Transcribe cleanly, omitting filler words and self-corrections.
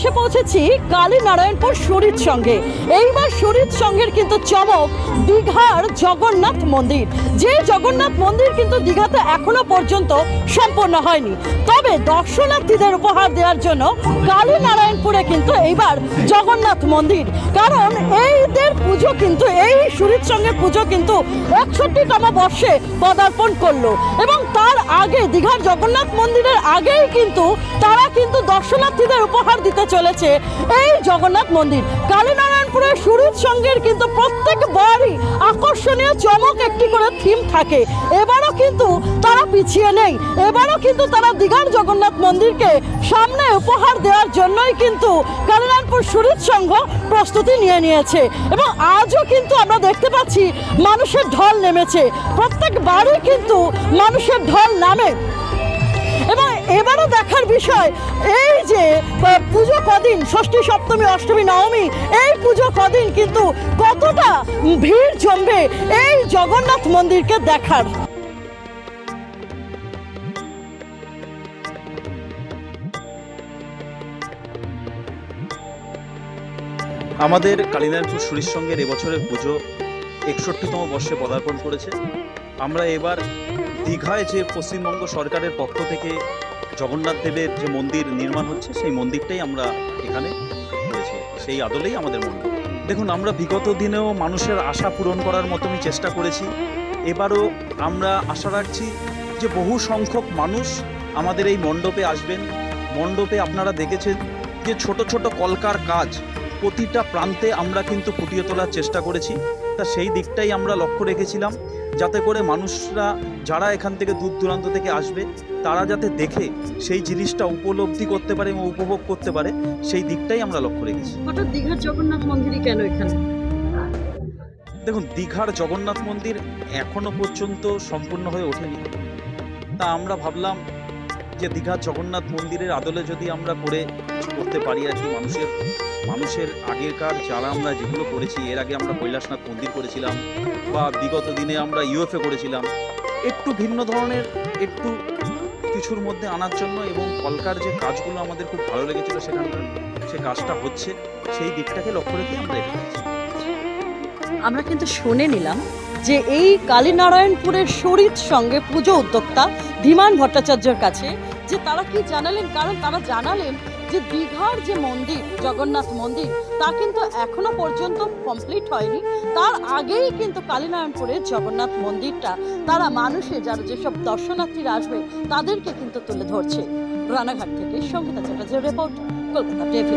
এসে পৌঁছেছি কালীনারায়ণপুর শরীর সঙ্গে। এইবার শরীর সঙ্গের কিন্তু চমক দীঘার জগন্নাথ মন্দির। যে জগন্নাথ মন্দির কিন্তু দীঘাতে এখনো পর্যন্ত সম্পূর্ণ হয়নি, তবে দর্শনার্থীদের উপহার দেওয়ার জন্য কালীনারায়ণপুরে কিন্তু এইবার জগন্নাথ মন্দির। কারণ এইদের পুজো কিন্তু, এই শরীর সঙ্গে পুজো কিন্তু 61তম বর্ষে পদার্পণ করলো, এবং তার আগে দীঘার জগন্নাথ মন্দিরের আগেই কিন্তু তারা কিন্তু দর্শনার্থীদের উপহার দিতে চলেছে এই জগন্নাথ মন্দির। কালীনারায়ণপুরের শরীর সঙ্গের কিন্তু প্রত্যেকবারই আকর্ষণীয় চমক একটি করে থিম থাকে। এবারও কিন্তু তারা পিছিয়ে নেই, এবারও কিন্তু তারা দীঘার জগন্নাথ মন্দিরকে সামনে উপহার দেওয়ার জন্যই কিন্তু কালীনারায়ণপুর শরীর সংঘ প্রস্তুতি নিয়েছে। এবং আজও কিন্তু আমরা দেখতে পাচ্ছি মানুষের ঢল নেমেছে, প্রত্যেকবারই কিন্তু মানুষের ঢল নামে। এবং এবারও দেখার বিষয় এই যে পুজো কদিন, ষষ্ঠী সপ্তমী অষ্টমী নবমী, এই পুজো কদিন কিন্তু কতটা ভিড় জমবে এই জগন্নাথ মন্দিরকে দেখার। আমাদের কালীনারায়ণপুর শরীর সঙ্গের এবছরের পুজো 61তম বর্ষে পদার্পণ করেছে। আমরা এবার দীঘায় যে পশ্চিমবঙ্গ সরকারের পক্ষ থেকে জগন্নাথ দেবের যে মন্দির নির্মাণ হচ্ছে, সেই মন্দিরটাই আমরা এখানে করেছি, সেই আদলেই আমাদের মন্দির। দেখুন, আমরা বিগত দিনেও মানুষের আশা পূরণ করার মতনই চেষ্টা করেছি। এবারও আমরা আশা রাখছি যে বহু সংখ্যক মানুষ আমাদের এই মণ্ডপে আসবেন। মণ্ডপে আপনারা দেখেছেন যে ছোট ছোট কলকার কাজ প্রতিটা প্রান্তে আমরা কিন্তু ফুটিয়ে তোলার চেষ্টা করেছি। তা সেই দিকটাই আমরা লক্ষ্য রেখেছিলাম, যাতে করে মানুষরা যারা এখান থেকে দূর দূরান্ত থেকে আসবে তারা যাতে দেখে সেই জিনিসটা উপলব্ধি করতে পারে এবং উপভোগ করতে পারে, সেই দিকটাই আমরা লক্ষ্য রেখেছি। হঠাৎ দীঘার জগন্নাথ মন্দিরই কেন এখানে? দেখুন, দীঘার জগন্নাথ মন্দির এখনো পর্যন্ত সম্পূর্ণ হয়ে ওঠেনি। তা আমরা ভাবলাম যে দীঘার জগন্নাথ মন্দিরের আদলে যদি আমরা করতে পারি আর কি, মানুষের আগেকার যারা আমরা যেগুলো করেছি, এর আগে আমরা কৈলাসনাথ মন্দির করেছিলাম বা বিগত দিনে আমরা ইউএফএ করেছিলাম, একটু ভিন্ন ধরনের একটু কিছুর মধ্যে আনার জন্য, এবং কলকার যে কাজগুলো আমাদের খুব ভালো লেগেছিল সেখানকার, সে কাজটা হচ্ছে, সেই দিকটাকে লক্ষ্য রেখে আমরা এটা করছি। আমরা কিন্তু শুনে নিলাম যে এই কালীনারায়ণপুরের শরীর সঙ্গে পুজো উদ্যোক্তা ধীমান ভট্টাচার্যের কাছে যে তারা কি জানালেন। কারণ তারা জানালেন যে দীঘার যে মন্দির, জগন্নাথ মন্দির, তা কিন্তু এখনো পর্যন্ত কমপ্লিট হয়নি। তার আগেই কিন্তু কালীনারায়ণপুরের জগন্নাথ মন্দিরটা তারা মানুষের, যারা যেসব দর্শনার্থীরা আসবে তাদেরকে কিন্তু তুলে ধরছে। রানাঘাট থেকে সঙ্গীতা চ্যাটার্জির রিপোর্ট, কলকাতা টিভি।